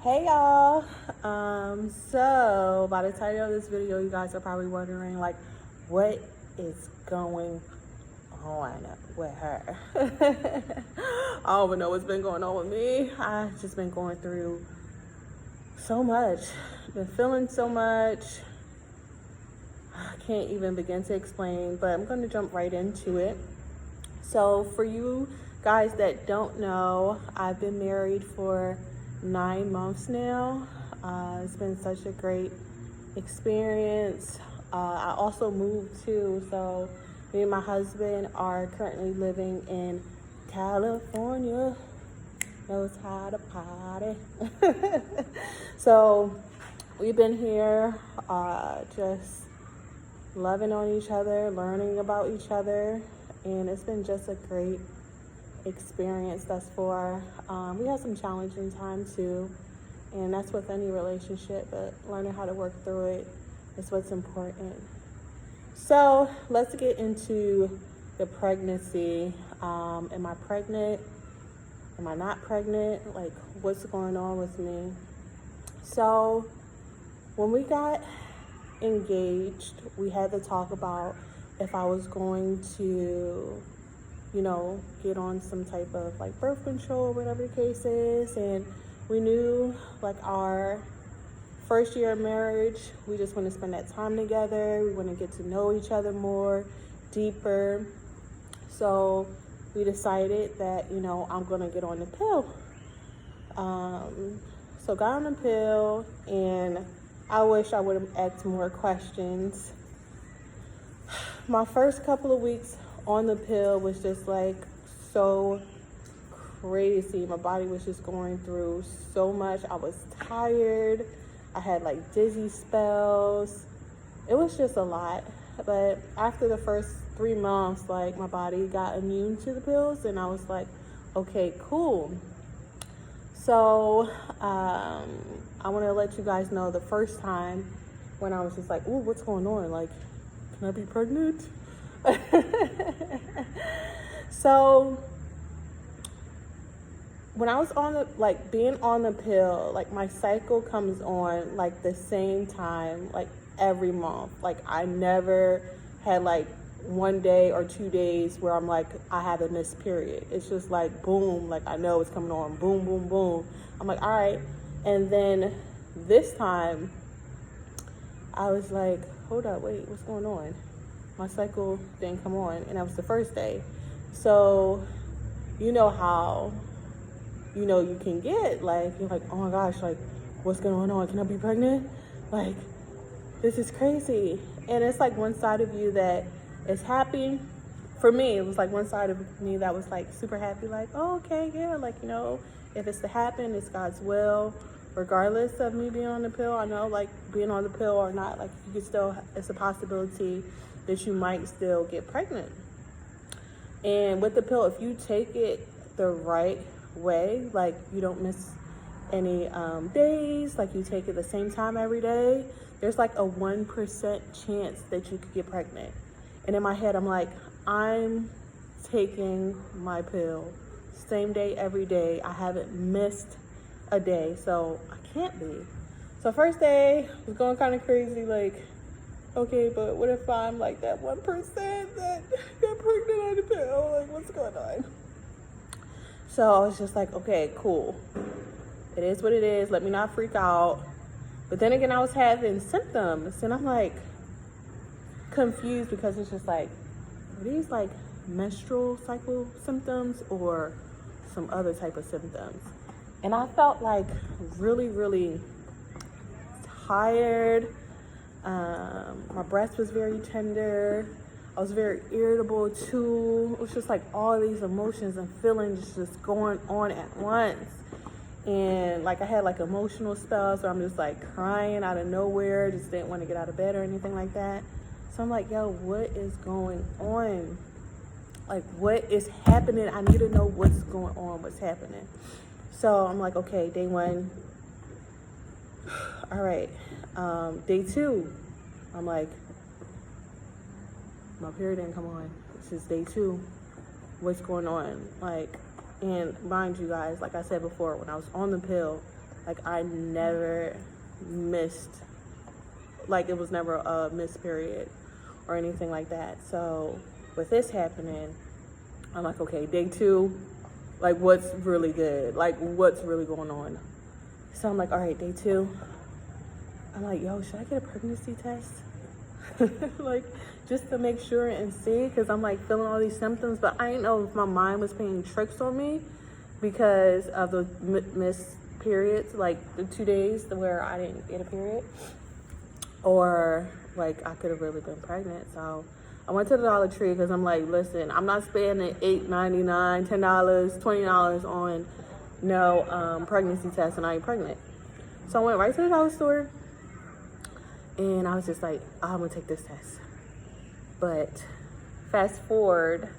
Hey y'all. So by the title of this video, you guys are probably wondering like what is going on with her. I don't even know what's been going on with me. I've just been going through so much, been feeling so much. I can't even begin to explain, but I'm going to jump right into it. So for you guys that don't know, I've been married for 9 months now. It's been such a great experience. I also moved too, so me and my husband are currently living in California. Knows how to party. So we've been here just loving on each other, learning about each other, and it's been just a great experience thus far. We had some challenging times too, and that's with any relationship, but learning how to work through it is what's important. So let's get into the pregnancy. Am I pregnant? Am I not pregnant? Like, what's going on with me? So when we got engaged, we had to talk about if I was going to get on some type of like birth control, whatever the case is. And we knew like our first year of marriage, we just want to spend that time together. We want to get to know each other more, deeper. So we decided that, I'm going to get on the pill. So got on the pill, and I wish I would have asked more questions. My first couple of weeks on the pill was just like so crazy. My body was just going through so much. I was tired. I had like dizzy spells. It was just a lot. But after the first 3 months, like my body got immune to the pills, and I was like, okay, cool. So I want to let you guys know the first time when I was just like, ooh, what's going on? Like, can I be pregnant? So when I was being on the pill, like my cycle comes on like the same time, like every month. Like I never had like 1 day or 2 days where I'm like, I have a missed period. It's just like, boom, like I know it's coming on, boom, boom, boom. I'm like, all right. And then this time I was like, hold up, wait, what's going on? My cycle didn't come on, and that was the first day. So you know how you can get like, you're like, oh my gosh, like what's going on? Can I be pregnant? Like, this is crazy. And it's like one side of you that is happy. For me, it was like one side of me that was like super happy, like, oh, okay, yeah, like, if it's to happen, it's God's will. Regardless of me being on the pill, I know like being on the pill or not, like you could still, it's a possibility that you might still get pregnant. And with the pill, if you take it the right way, like you don't miss any days, like you take it the same time every day, there's like a 1% chance that you could get pregnant. And in my head, I'm like, I'm taking my pill same day every day. I haven't missed a day, so I can't be. So first day was going kind of crazy, like, okay, but what if I'm like that 1% that got pregnant on the pill? Like, what's going on? So I was just like, okay, cool. It is what it is. Let me not freak out. But then again, I was having symptoms, and I'm like confused because it's just like, are these like menstrual cycle symptoms or some other type of symptoms? And I felt like really, really tired. My breast was very tender. I was very irritable too. It was just like all these emotions and feelings just going on at once. And like I had like emotional spells where I'm just like crying out of nowhere, just didn't want to get out of bed or anything like that. So I'm like, yo, what is going on? Like, what is happening? I need to know what's going on, what's happening. So I'm like, okay, day 1. All right. Day 2, I'm like, my period didn't come on. This is day 2. What's going on? Like, and mind you guys, like I said before, when I was on the pill, Like, I never missed, like, it was never a missed period or anything like that. So with this happening, I'm like, okay, day 2, like, what's really good? Like, what's really going on? So I'm like, all right, day 2. I'm like, yo, should I get a pregnancy test? Like, just to make sure and see, because I'm like feeling all these symptoms, but I didn't know if my mind was playing tricks on me because of the missed periods, like the 2 days where I didn't get a period, or like I could have really been pregnant. So I went to the Dollar Tree because I'm like, listen, I'm not spending $8.99, $10, $20 on no pregnancy test, and I ain't pregnant. So I went right to the dollar store, and I was just like, I'm gonna take this test. But fast forward,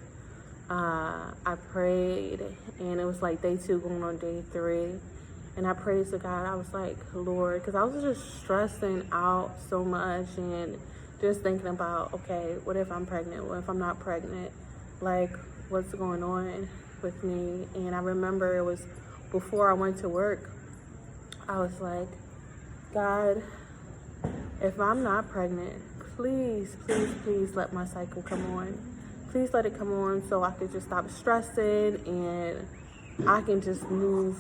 I prayed, and it was like day 2 going on day 3. And I prayed to God. I was like, Lord, because I was just stressing out so much and just thinking about, okay, what if I'm pregnant? What if I'm not pregnant? Like, what's going on with me? And I remember it was before I went to work. I was like, God, if I'm not pregnant, please, please, please let my cycle come on. Please let it come on so I could just stop stressing and I can just move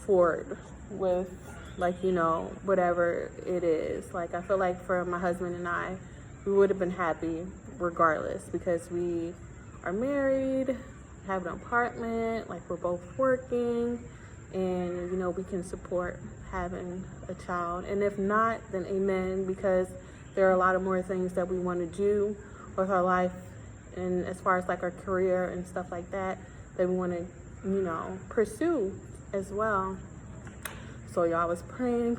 forward with, like, you know, whatever it is. Like, I feel like for my husband and I, we would have been happy regardless because we are married, have an apartment, like we're both working, and, you know, we can support having a child. And if not, then amen, because there are a lot of more things that we want to do with our life, and as far as like our career and stuff like that, that we want to, you know, pursue as well. So y'all, I was praying,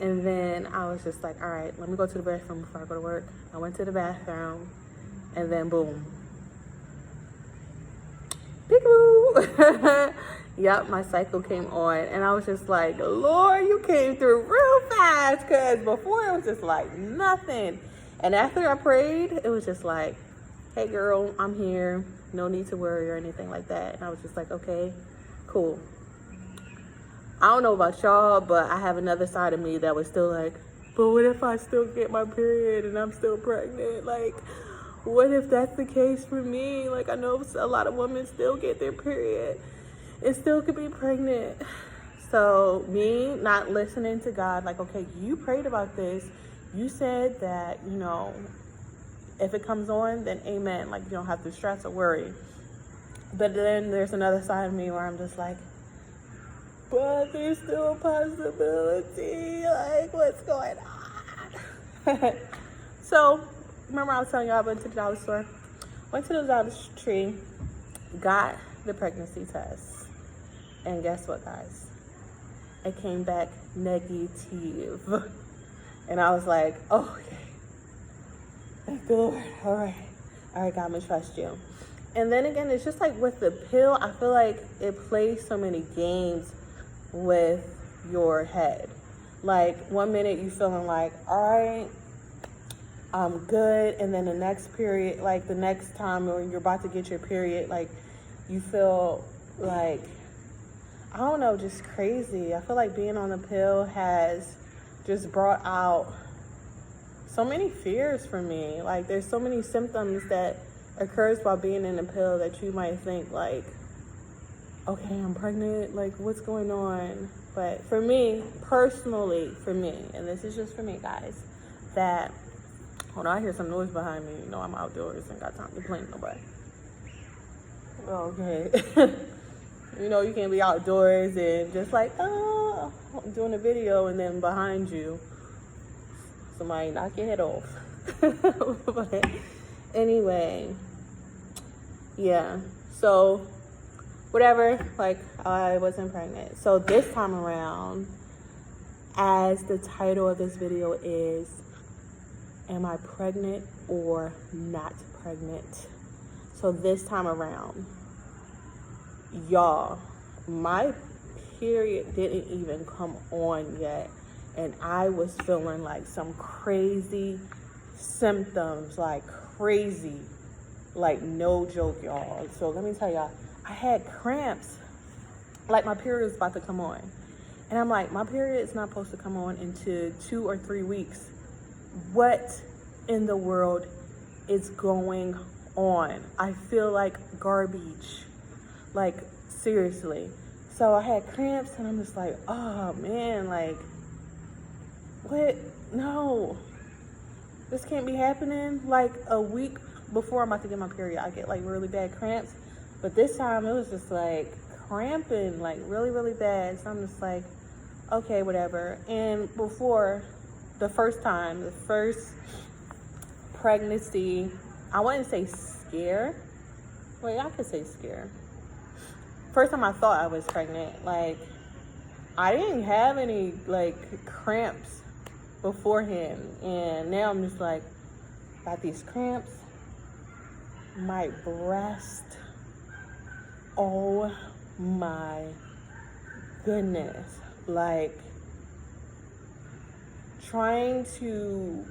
and then I was just like, all right, let me go to the bathroom before I go to work. I went to the bathroom, and then boom, peekaboo. Yep, my cycle came on, and I was just like, Lord, you came through real fast, because before it was just like nothing. And after I prayed, it was just like, hey girl, I'm here, no need to worry or anything like that. And I was just like, okay, cool. I don't know about y'all, but I have another side of me that was still like, but what if I still get my period and I'm still pregnant? Like, what if that's the case for me? Like, I know a lot of women still get their period and still could be pregnant. So me not listening to God, like, okay, you prayed about this. You said that, you know, if it comes on, then amen. Like, you don't have to stress or worry. But then there's another side of me where I'm just like, but there's still a possibility. Like, what's going on? So, remember I was telling y'all I went to the dollar store? Went to the Dollar Tree, got the pregnancy test. And guess what, guys? It came back negative. And I was like, oh, okay. Thank the Lord. All right, God, I'm gonna trust you. And then again, it's just like with the pill, I feel like it plays so many games with your head. Like, 1 minute you feeling like, all right, I'm good. And then the next period, like the next time when you're about to get your period, like you feel like, I don't know, just crazy. I feel like being on the pill has just brought out so many fears for me. Like, there's so many symptoms that occurs while being in the pill that you might think like, okay, I'm pregnant, like what's going on? But for me, personally, and this is just for me, guys, that, hold on, I hear some noise behind me. You know, I'm outdoors and got time to play with nobody. Okay. You know, you can be outdoors and just like, oh, I'm doing a video, and then behind you, somebody knock your head off. But anyway, yeah, so whatever, like, I wasn't pregnant. So this time around, as the title of this video is, am I pregnant or not pregnant? So this time around, y'all, my period didn't even come on yet, and I was feeling like some crazy symptoms, like crazy, like no joke, y'all. So let me tell y'all, I had cramps like my period was about to come on. And I'm like, my period is not supposed to come on into 2 or 3 weeks. What in the world is going on? I feel like garbage. Like, seriously. So I had cramps and I'm just like, oh man, like, what? No. This can't be happening. Like a week before I'm about to get my period, I get like really bad cramps. But this time it was just like cramping, like really, really bad. So I'm just like, okay, whatever. And before the first pregnancy, I wouldn't say scare. Wait, I could say scare. First time I thought I was pregnant, like I didn't have any like cramps beforehand, and now I'm just like, got these cramps, my breast, oh my goodness, like trying to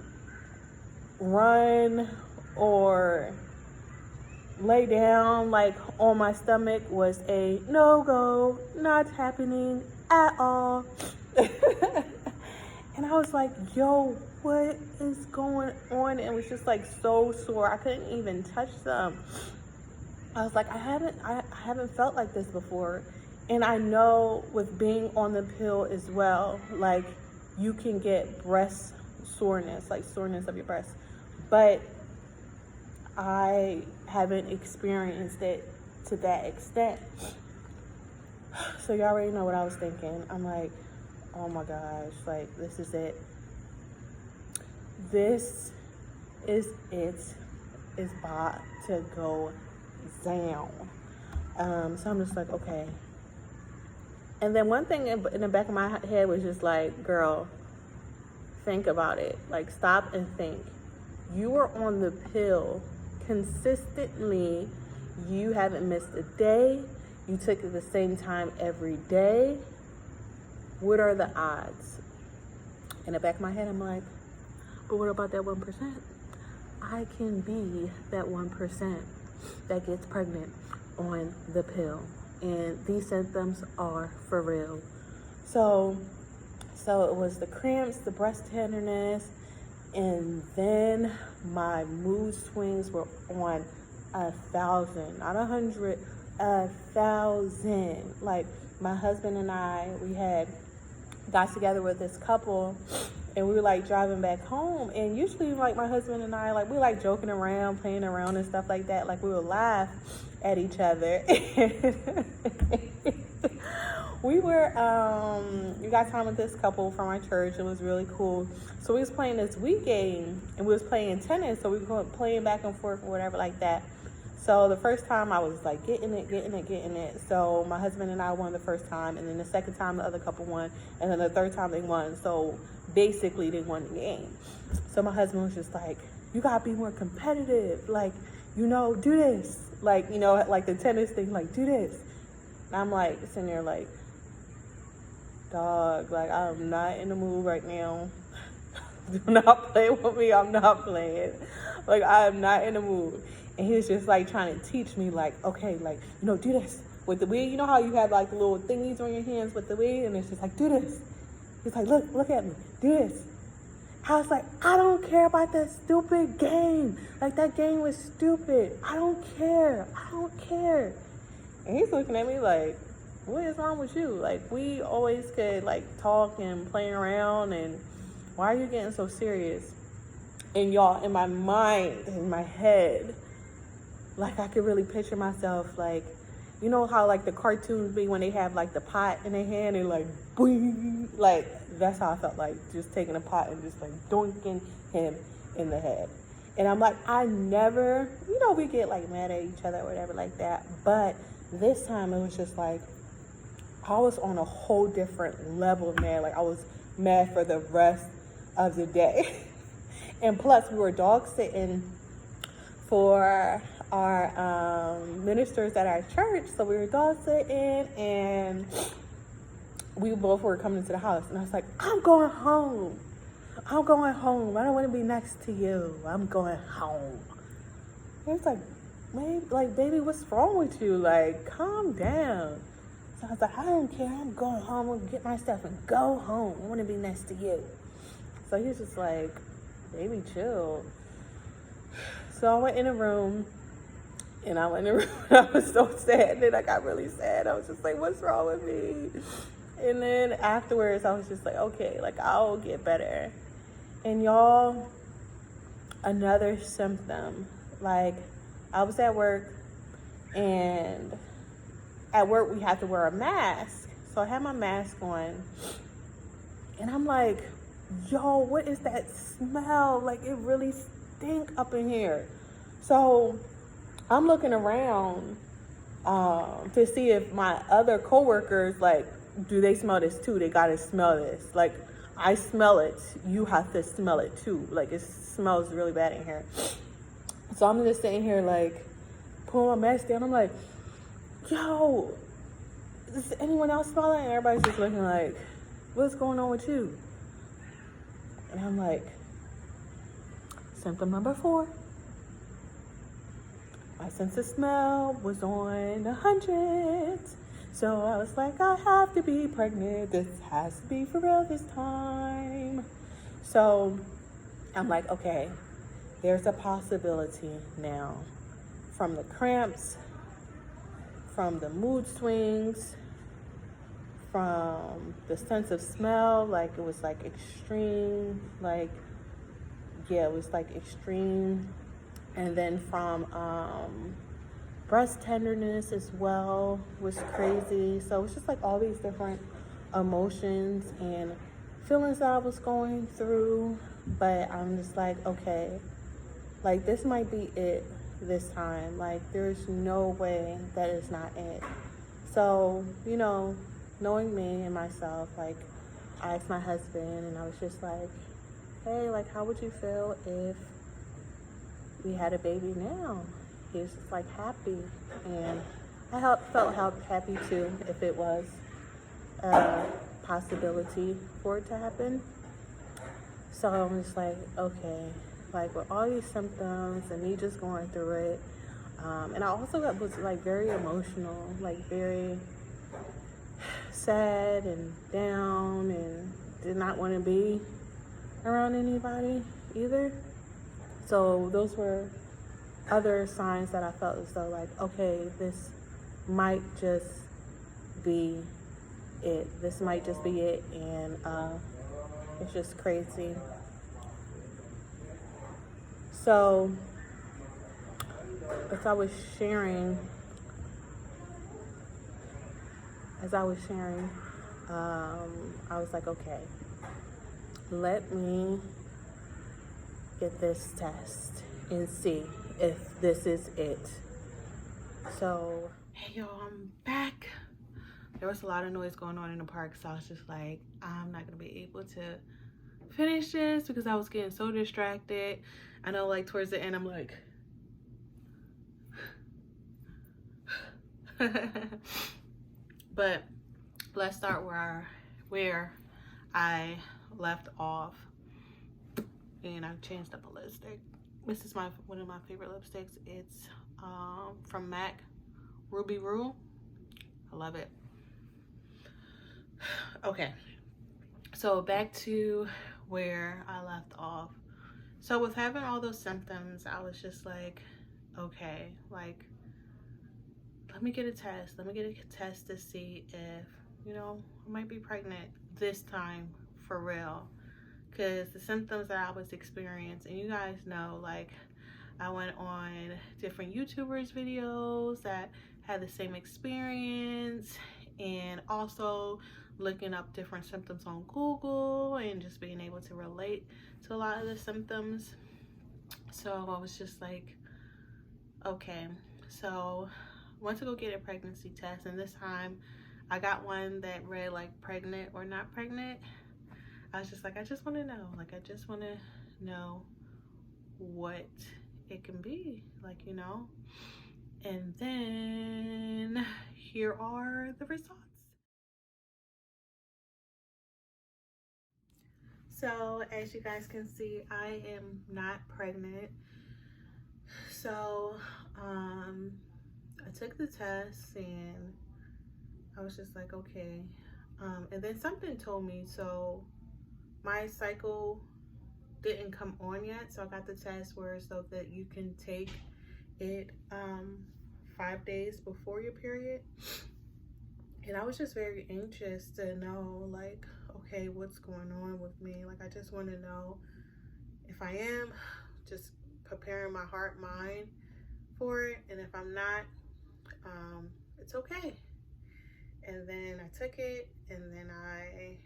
run or lay down like on my stomach was a no-go, not happening at all. And I was like, yo, what is going on? And it was just like so sore. I couldn't even touch them. I was like, I haven't felt like this before. And I know with being on the pill as well, like you can get breast soreness, like soreness of your breast. But I haven't experienced it to that extent. So you already know what I was thinking. I'm like, oh my gosh, like this is it. This is it. It's about to go down. So I'm just like, okay. And then one thing in the back of my head was just like, girl, think about it. Like, stop and think. You were on the pill consistently. You haven't missed a day. You took it the same time every day. What are the odds? In the back of my head, I'm like, but what about that 1%? I can be that 1% that gets pregnant on the pill. And these symptoms are for real. So it was the cramps, the breast tenderness, and then my mood swings were on 1,000, not 100, 1,000. Like my husband and I, we had got together with this couple and we were like driving back home, and usually like my husband and I, like we like joking around, playing around and stuff like that, like we would laugh at each other. We were we got time with this couple from our church. It was really cool. So we was playing this Wii game and we was playing tennis, so we were playing back and forth or whatever like that. So the first time I was like getting it. So my husband and I won the first time, and then the second time the other couple won, and then the third time they won. So basically they won the game. So my husband was just like, you gotta be more competitive. Like, you know, do this. Like, you know, like the tennis thing, like do this. And I'm like sitting there like, dog, like I'm not in the mood right now. Do not play with me. I'm not playing. Like I am not in the mood. And he was just like trying to teach me, like, okay, like, you know, do this with the Wii. You know how you have like the little thingies on your hands with the Wii, and it's just like, do this. He's like, look at me, do this. I was like, I don't care about that stupid game. Like that game was stupid. I don't care. And he's looking at me like, what is wrong with you? Like, we always could like talk and play around, and why are you getting so serious? And y'all, in my mind, in my head, like I could really picture myself like, you know how like the cartoons be when they have like the pot in their hand and like boing, like that's how I felt, like just taking a pot and just like doinking him in the head. And I'm like, I never, you know, we get like mad at each other or whatever like that, but this time it was just like I was on a whole different level of mad. Like I was mad for the rest of the day. And plus we were dog sitting for our ministers at our church. So we were dog sitting and we both were coming into the house. And I was like, I'm going home. I don't want to be next to you. I'm going home. And it's like, baby, what's wrong with you? Like, calm down. So I was like, I don't care. I'm going home. I'm gonna get my stuff and go home. I want to be next to you. So he was just like, baby, chill. So I went in a room, and I went in a room, and I was so sad. And then I got really sad. I was just like, what's wrong with me? And then afterwards, I was just like, okay, like, I'll get better. And y'all, another symptom, like, I was at work, and at work we have to wear a mask. So I had my mask on, and I'm like, yo, what is that smell? Like, it really stink up in here. So I'm looking around to see if my other coworkers, like, do they smell this too? They gotta smell this. Like, I smell it. You have to smell it too. Like, it smells really bad in here. So I'm just sitting here, like, pulling my mask down. I'm like, yo, does anyone else smell it? And everybody's just looking like, what's going on with you? And I'm like, symptom number 4. My sense of smell was on 100. So I was like, I have to be pregnant. This has to be for real this time. So I'm like, okay, there's a possibility now. From the cramps, from the mood swings, from the sense of smell, like it was like extreme, like, yeah, it was like extreme. And then from breast tenderness as well was crazy. So it's just like all these different emotions and feelings that I was going through. But I'm just like, okay, like this might be it this time. Like there's no way that it's not it. So, you know, knowing me and myself, like I asked my husband and I was just like, hey, like how would you feel if we had a baby now? He was just like happy, and I felt happy too if it was a possibility for it to happen. So I'm just like, okay, like with all these symptoms and me just going through it, and I also was like very emotional, like very sad and down, and did not want to be around anybody either. So those were other signs that I felt as though like, okay, this might just be it. This might just be it. And it's just crazy. So as I was sharing, I was like, okay, let me get this test and see if this is it. So, hey y'all, I'm back. There was a lot of noise going on in the park, so I was just like, I'm not gonna be able to finish this because I was getting so distracted. I know like towards the end I'm like but let's start where I left off. And I've changed up a lipstick. This is one of my favorite lipsticks. It's from MAC, Ruby Rule. I love it. Okay, so back to where I left off. So with having all those symptoms, I was just like, okay, like, let me get a test. Let me get a test to see if, you know, I might be pregnant this time for real. Because the symptoms that I was experiencing, and you guys know, like, I went on different YouTubers videos that had the same experience, and also looking up different symptoms on Google and just being able to relate to a lot of the symptoms. So I was just like, okay, so I went to go get a pregnancy test, and this time I got one that read like pregnant or not pregnant. I was just like, I just want to know, like, I just want to know what it can be, like, you know. And then here are the results. So as you guys can see, I am not pregnant. So I took the test and I was just like, okay. And then something told me, so my cycle didn't come on yet, so I got the test where so that you can take it 5 days before your period. And I was just very anxious to know, like, okay, what's going on with me? Like, I just want to know if I am, just preparing my heart, mind for it. And if I'm not, it's okay. And then I took it, and then I,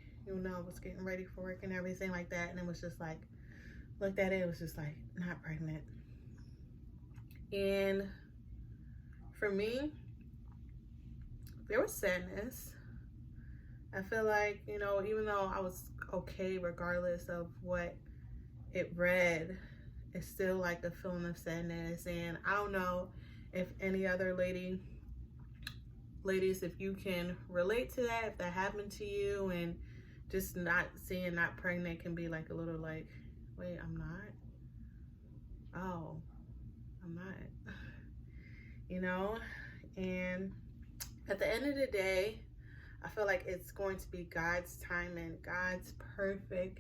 was getting ready for work and everything like that. And it was just like, looked at it, it was just like, not pregnant. And for me, there was sadness. I feel like, even though I was okay regardless of what it read, it's still like a feeling of sadness. And I don't know if any other ladies, if you can relate to that, if that happened to you, and just not seeing not pregnant can be like a little like, wait, I'm not? Oh, I'm not. And at the end of the day, I feel like it's going to be God's timing, God's perfect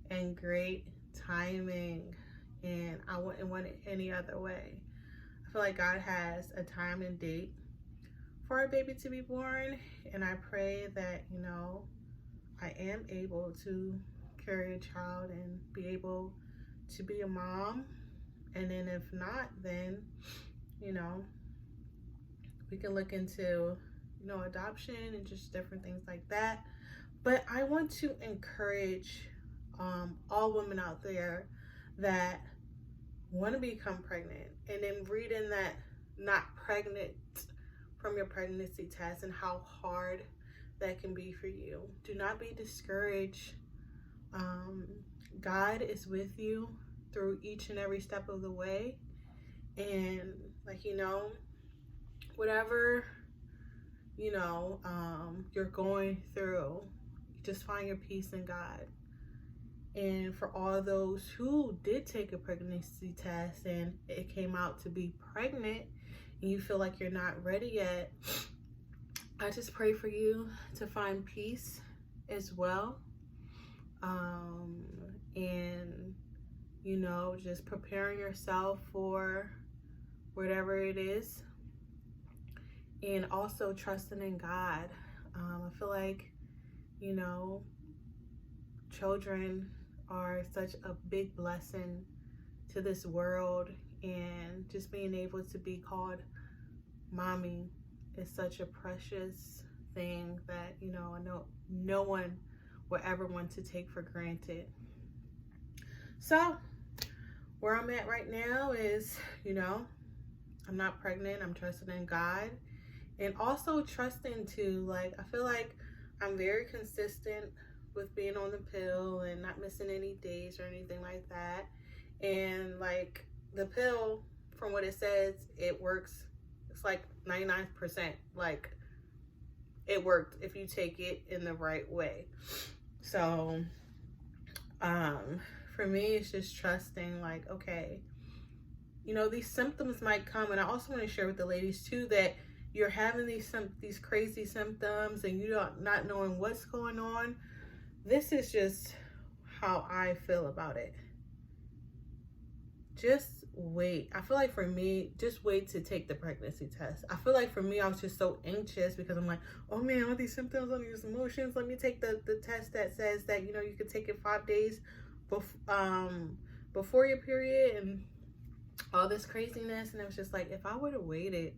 and great timing. And I wouldn't want it any other way. I feel like God has a time and date for our baby to be born. And I pray that, I am able to carry a child and be able to be a mom. And then if not, then, we can look into, adoption and just different things like that. But I want to encourage all women out there that want to become pregnant, and then reading that not pregnant from your pregnancy test and how hard that can be for you. Do not be discouraged. God is with you through each and every step of the way. And whatever, you're going through, just find your peace in God. And for all those who did take a pregnancy test and it came out to be pregnant and you feel like you're not ready yet, I just pray for you to find peace as well. And, just preparing yourself for whatever it is. And also trusting in God. I feel like, children are such a big blessing to this world, and just being able to be called mommy is such a precious thing that, I know no one will ever want to take for granted. So where I'm at right now is, I'm not pregnant. I'm trusting in God, and also trusting to, like, I feel like I'm very consistent with being on the pill and not missing any days or anything like that. And like the pill, from what it says, it works. It's like 99%. Like, it worked if you take it in the right way. So for me, it's just trusting, like, okay, these symptoms might come. And I also want to share with the ladies too that you're having these crazy symptoms and you're not knowing what's going on. This is just how I feel about it. Just wait. I feel like for me, just wait to take the pregnancy test. I feel like for me, I was just so anxious because I'm like, oh man, all these symptoms, all these emotions. Let me take the test that says that, you can take it 5 days before your period and all this craziness. And it was just like, if I would have waited,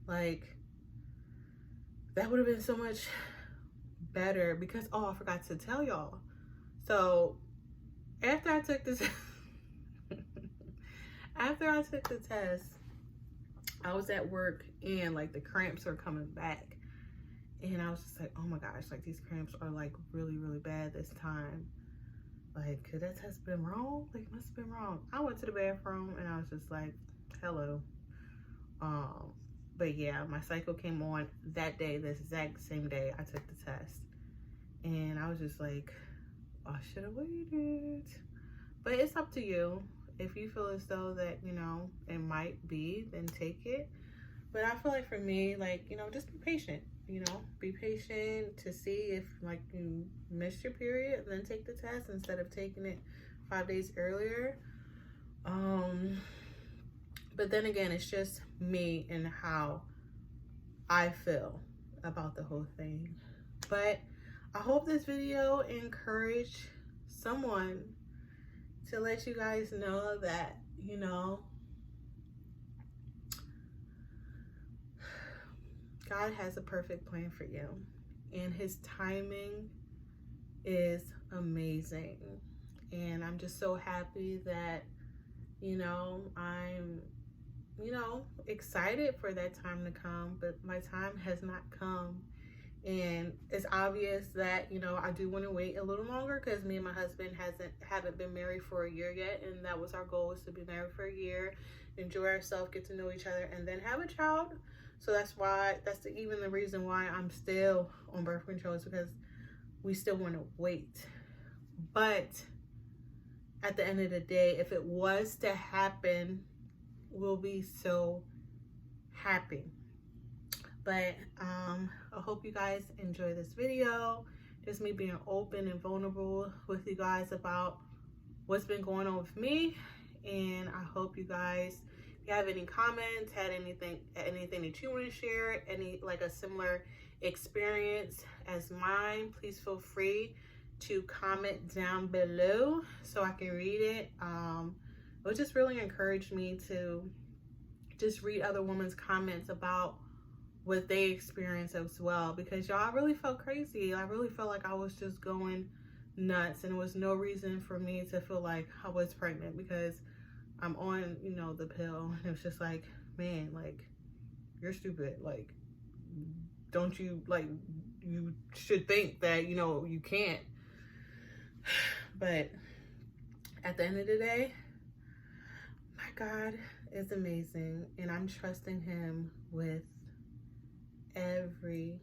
like, that would have been so much better. Because, I forgot to tell y'all. So after I took this test, I was at work and like the cramps are coming back, and I was just like, oh my gosh, like these cramps are like really, really bad this time. Like, could that test been wrong? Like, it must have been wrong. I went to the bathroom and I was just like, hello. But yeah, my cycle came on that day, this exact same day I took the test. And I was just like, I should have waited. But it's up to you. If you feel as though that, it might be, then take it. But I feel like for me, like, just be patient. you know, be patient to see if like you missed your period, then take the test instead of taking it 5 days earlier. But then again, it's just me and how I feel about the whole thing. But I hope this video encouraged someone to let you guys know that, you know, God has a perfect plan for you, and his timing is amazing. And I'm just so happy that, you know, I'm, you know, excited for that time to come, but my time has not come. And it's obvious that, you know, I do want to wait a little longer because me and my husband haven't been married for a year yet, and that was our goal, was to be married for a year, enjoy ourselves, get to know each other, and then have a child. So that's even the reason why I'm still on birth control, is because we still want to wait. But at the end of the day, if it was to happen, we'll be so happy. But I hope you guys enjoy this video. Just me being open and vulnerable with you guys about what's been going on with me. And I hope you guys, if you have any comments, had anything that you want to share, any like a similar experience as mine, please feel free to comment down below so I can read it. It would just really encourage me to just read other women's comments about what they experience as well, because y'all, I really felt crazy. I really felt like I was just going nuts, and there was no reason for me to feel like I was pregnant because I'm on, you know, the pill. And it was just like, man, like, you're stupid. Like, don't you, like, you should think that, you know, you can't. But at the end of the day, my God is amazing, and I'm trusting him with every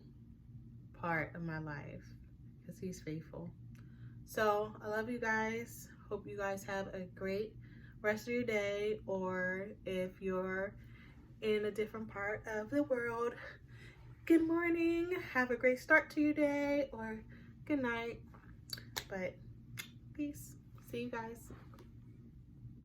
part of my life because he's faithful. So I love you guys. Hope you guys have a great rest of your day, or if you're in a different part of the world, good morning, have a great start to your day, or good night. But peace. See you guys.